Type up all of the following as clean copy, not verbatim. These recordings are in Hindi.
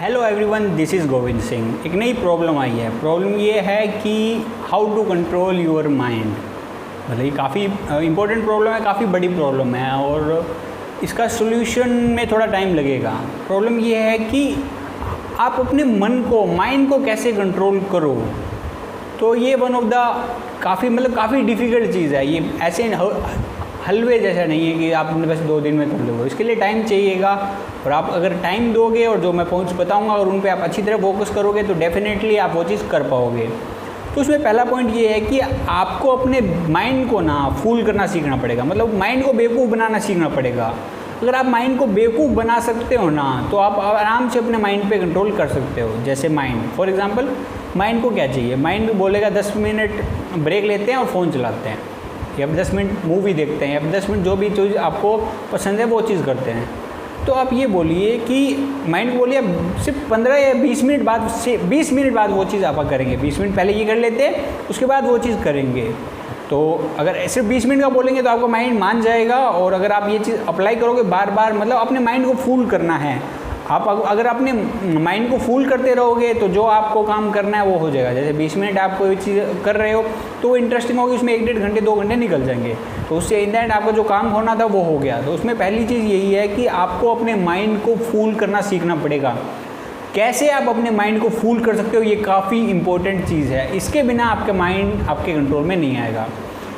Hello everyone, this is Govind Singh. एक नई प्रॉब्लम आई है। प्रॉब्लम ये है कि how to control your mind. मतलब ये काफ़ी इम्पोर्टेंट प्रॉब्लम है, काफ़ी बड़ी प्रॉब्लम है और इसका सोल्यूशन में थोड़ा टाइम लगेगा। प्रॉब्लम ये है कि आप अपने मन को, माइंड को कैसे कंट्रोल करो। तो ये वन ऑफ द काफ़ी डिफ़िकल्ट चीज़ है। ये ऐसे हलवे जैसा नहीं है कि आप बस 2 दिन में कर लोगे। इसके लिए टाइम चाहिएगा और आप अगर टाइम दोगे और जो मैं पॉइंट्स बताऊंगा और उन पे आप अच्छी तरह फोकस करोगे तो डेफिनेटली आप वो चीज़ कर पाओगे। तो उसमें पहला पॉइंट ये है कि आपको अपने माइंड को ना फूल करना सीखना पड़ेगा। मतलब माइंड को बेवकूफ़ बनाना सीखना पड़ेगा। अगर आप माइंड को बेवकूफ़ बना सकते हो ना तो आप आराम से अपने माइंड पे कंट्रोल कर सकते हो। जैसे माइंड, फॉर एग्जांपल, माइंड को क्या चाहिए? माइंड बोलेगा 10 मिनट ब्रेक लेते हैं और फ़ोन चलाते हैं, या 10 मिनट मूवी देखते हैं, या 10 मिनट जो भी चीज़ आपको पसंद है वो चीज़ करते हैं। तो आप ये बोलिए कि माइंड बोलिए सिर्फ 15 या 20 मिनट बाद से 20 मिनट बाद वो चीज़ आप करेंगे। 20 मिनट पहले ये कर लेते हैं, उसके बाद वो चीज़ करेंगे। तो अगर सिर्फ 20 मिनट का बोलेंगे तो आपका माइंड मान जाएगा। और अगर आप ये चीज़ अप्लाई करोगे बार बार, मतलब अपने माइंड को फूल करना है। आप अगर अपने माइंड को फूल करते रहोगे तो जो आपको काम करना है वो हो जाएगा। जैसे 20 मिनट आप कोई चीज़ कर रहे हो तो वो इंटरेस्टिंग होगी, उसमें 1-1.5 घंटे 2 घंटे निकल जाएंगे। तो उससे इन द एंड आपका जो काम होना था वो हो गया। तो उसमें पहली चीज़ यही है कि आपको अपने माइंड को फूल करना सीखना पड़ेगा। कैसे आप अपने माइंड को फूल कर सकते हो, ये काफ़ी इंपॉर्टेंट चीज़ है। इसके बिना आपका माइंड आपके कंट्रोल में नहीं आएगा।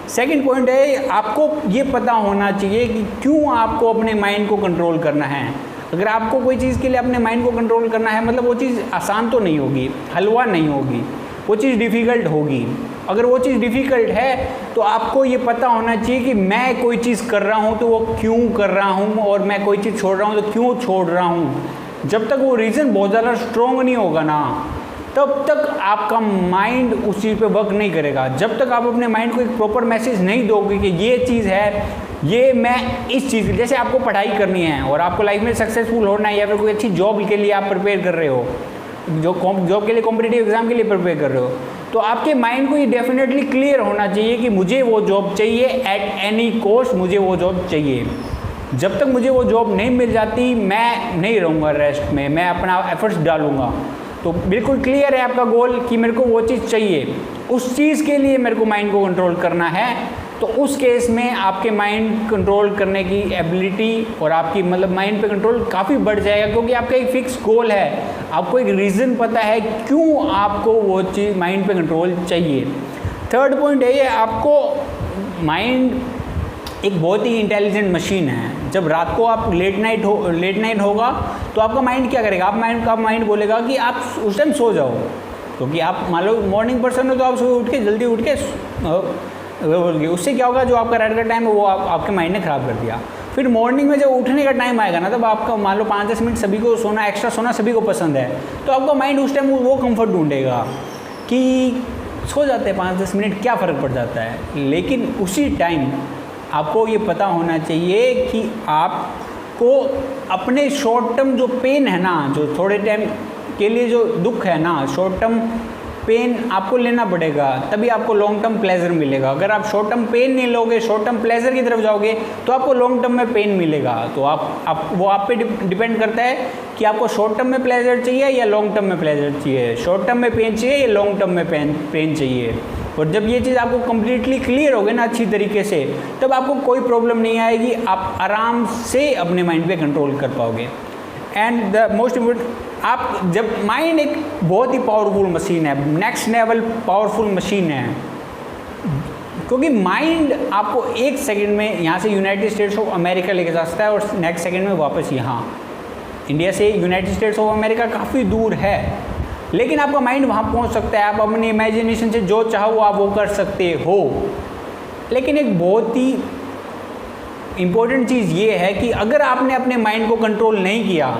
सेकंड पॉइंट है, आपको ये पता होना चाहिए कि क्यों आपको अपने माइंड को कंट्रोल करना है। अगर आपको कोई चीज़ के लिए अपने माइंड को कंट्रोल करना है, मतलब वो चीज़ आसान तो नहीं होगी, हलवा नहीं होगी, वो चीज़ डिफ़िकल्ट होगी। अगर वो चीज़ डिफ़िकल्ट है तो आपको ये पता होना चाहिए कि मैं कोई चीज़ कर रहा हूँ तो वो क्यों कर रहा हूँ, और मैं कोई चीज़ छोड़ रहा हूँ तो क्यों छोड़ रहा हूँ। जब तक वो रीज़न बहुत ज़्यादा स्ट्रॉन्ग नहीं होगा ना, तब तक आपका माइंड उस चीज़ पे वर्क नहीं करेगा। जब तक आप अपने माइंड को एक प्रॉपर मैसेज नहीं दोगे कि ये चीज़ है, ये मैं इस चीज़, जैसे आपको पढ़ाई करनी है और आपको लाइफ में सक्सेसफुल होना है, या फिर कोई अच्छी जॉब के लिए आप प्रिपेयर कर रहे हो, जॉब के लिए, कॉम्पिटिटिव एग्जाम के लिए प्रिपेयर कर रहे हो, तो आपके माइंड को ये डेफिनेटली क्लियर होना चाहिए कि मुझे वो जॉब चाहिए, एट एनी कॉस्ट मुझे वो जॉब चाहिए। जब तक मुझे वो जॉब नहीं मिल जाती मैं नहीं रहूँगा रेस्ट में, मैं अपना एफर्ट्स डालूंगा। तो बिल्कुल क्लियर है आपका गोल कि मेरे को वो चीज़ चाहिए, उस चीज़ के लिए मेरे को माइंड को कंट्रोल करना है। तो उस केस में आपके माइंड कंट्रोल करने की एबिलिटी और आपकी माइंड पे कंट्रोल काफ़ी बढ़ जाएगा, क्योंकि आपका एक फिक्स गोल है, आपको एक रीज़न पता है क्यों आपको वो चीज़ माइंड पे कंट्रोल चाहिए। थर्ड पॉइंट है, ये आपको माइंड एक बहुत ही इंटेलिजेंट मशीन है। जब रात को आप लेट नाइट होगा तो आपका माइंड क्या करेगा? आपका माइंड बोलेगा कि आप उस टाइम सो जाओ, क्योंकि आप मान लो मॉर्निंग पर्सन हो तो आप सुबह उठ के जल्दी उठ के उससे क्या होगा, जो आपका रात का टाइम है वो आपके माइंड ने ख़राब कर दिया। फिर मॉर्निंग में जब उठने का टाइम आएगा ना, तब आपका मान लो 5-10 मिनट सभी को सोना, एक्स्ट्रा सोना सभी को पसंद है, तो आपका माइंड उस टाइम वो कंफर्ट ढूंढेगा कि सो जाते हैं 5-10 मिनट, क्या फ़र्क पड़ जाता है। लेकिन उसी टाइम आपको ये पता होना चाहिए कि आपको अपने शॉर्ट टर्म जो पेन है ना, जो थोड़े टाइम के लिए जो दुख है ना, शॉर्ट टर्म पेन आपको लेना पड़ेगा, तभी आपको लॉन्ग टर्म प्लेजर मिलेगा। अगर आप शॉर्ट टर्म पेन नहीं लोगे, शॉर्ट टर्म प्लेजर की तरफ जाओगे तो आपको लॉन्ग टर्म में पेन मिलेगा। तो वो आप पे डिपेंड करता है कि आपको शॉर्ट टर्म में प्लेजर चाहिए या लॉन्ग टर्म में प्लेजर चाहिए, शॉर्ट टर्म में पेन चाहिए या लॉन्ग टर्म में पेन चाहिए। और जब ये चीज़ आपको कम्प्लीटली क्लियर होगी ना अच्छी तरीके से, तब आपको कोई प्रॉब्लम नहीं आएगी, आप आराम से अपने माइंड पे कंट्रोल कर पाओगे। एंड द मोस्ट इम्पोर्टेंट, आप जब माइंड एक बहुत ही पावरफुल मशीन है, नेक्स्ट लेवल पावरफुल मशीन है, क्योंकि माइंड आपको 1 सेकंड में यहाँ से यूनाइटेड स्टेट्स ऑफ अमेरिका लेके जा सकता है और नेक्स्ट सेकंड में वापस यहाँ। इंडिया से यूनाइटेड स्टेट्स ऑफ अमेरिका काफ़ी दूर है, लेकिन आपका माइंड वहाँ पहुँच सकता है। आप अपनी इमेजिनेशन से जो चाहो आप वो कर सकते हो। लेकिन एक बहुत ही इम्पोर्टेंट चीज़ ये है कि अगर आपने अपने माइंड को कंट्रोल नहीं किया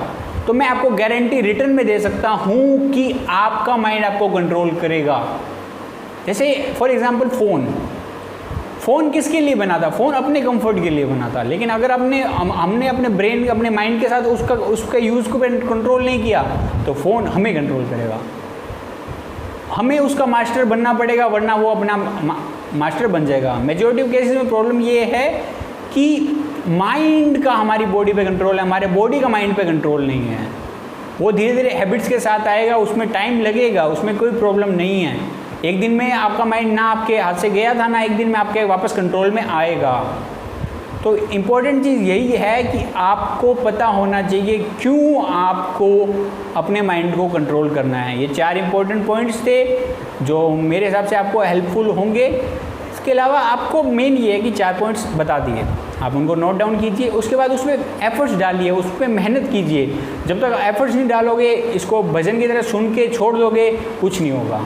तो मैं आपको गारंटी रिटर्न में दे सकता हूँ कि आपका माइंड आपको कंट्रोल करेगा। जैसे फॉर एग्जांपल फ़ोन किसके लिए बना था? फ़ोन अपने कंफर्ट के लिए बना था। लेकिन अगर हमने अपने ब्रेन, अपने माइंड के साथ उसका यूज़ को कंट्रोल नहीं किया तो फ़ोन हमें कंट्रोल करेगा। हमें उसका मास्टर बनना पड़ेगा, वरना वो अपना मास्टर बन जाएगा। मेजॉरिटी ऑफ केसेस में प्रॉब्लम ये है कि माइंड का हमारी बॉडी पे कंट्रोल है, हमारे बॉडी का माइंड पे कंट्रोल नहीं है। वो धीरे धीरे हैबिट्स के साथ आएगा, उसमें टाइम लगेगा, उसमें कोई प्रॉब्लम नहीं है। एक दिन में आपका माइंड ना आपके हाथ से गया था, ना एक दिन में आपके वापस कंट्रोल में आएगा। तो इम्पोर्टेंट चीज़ यही है कि आपको पता होना चाहिए क्यों आपको अपने माइंड को कंट्रोल करना है। ये 4 इम्पोर्टेंट पॉइंट्स थे जो मेरे हिसाब से आपको हेल्पफुल होंगे। इसके अलावा आपको मेन ये है कि 4 पॉइंट्स बता दिए, आप उनको नोट डाउन कीजिए, उसके बाद उसमें एफर्ट्स डालिए, उस पर मेहनत कीजिए। जब तक एफर्ट्स नहीं डालोगे, इसको भजन की तरह सुन के छोड़ दोगे, कुछ नहीं होगा।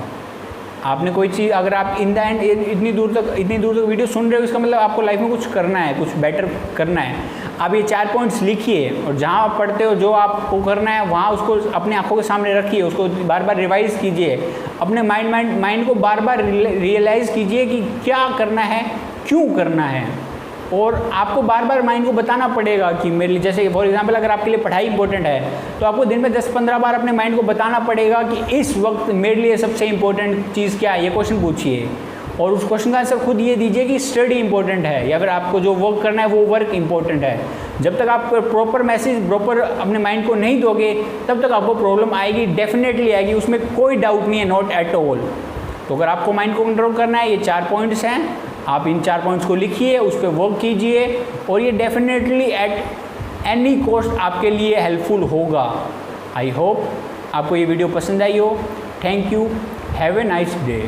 आपने कोई चीज़, अगर आप इन द एंड इतनी दूर तक वीडियो सुन रहे हो, इसका मतलब आपको लाइफ में कुछ करना है, कुछ बेटर करना है। आप ये 4 पॉइंट्स लिखिए और जहाँ आप पढ़ते हो, जो आपको करना है वहाँ उसको अपने आंखों के सामने रखिए, उसको बार बार रिवाइज़ कीजिए, अपने माइंड को बार बार रियलाइज़ कीजिए कि क्या करना है, क्यों करना है। और आपको बार बार माइंड को बताना पड़ेगा कि मेरे लिए, जैसे फॉर एग्जांपल अगर आपके लिए पढ़ाई इंपॉर्टेंट है तो आपको दिन में 10-15 बार अपने माइंड को बताना पड़ेगा कि इस वक्त मेरे लिए सबसे इंपॉर्टेंट चीज़ क्या है, ये क्वेश्चन पूछिए और उस क्वेश्चन का आंसर खुद ये दीजिए कि स्टडी इंपॉर्टेंट है, या फिर आपको जो वर्क करना है वो वर्क इंपॉर्टेंट है। जब तक आप प्रॉपर मैसेज प्रॉपर अपने माइंड को नहीं दोगे, तब तक आपको प्रॉब्लम आएगी, डेफिनेटली आएगी, उसमें कोई डाउट नहीं है, नॉट एट ऑल। तो अगर आपको माइंड को कंट्रोल करना है, ये 4 पॉइंट्स हैं, आप इन 4 पॉइंट्स को लिखिए, उस पर वर्क कीजिए और ये डेफिनेटली एट एनी कॉस्ट आपके लिए हेल्पफुल होगा। आई होप आपको ये वीडियो पसंद आई हो। Thank you, have a nice day.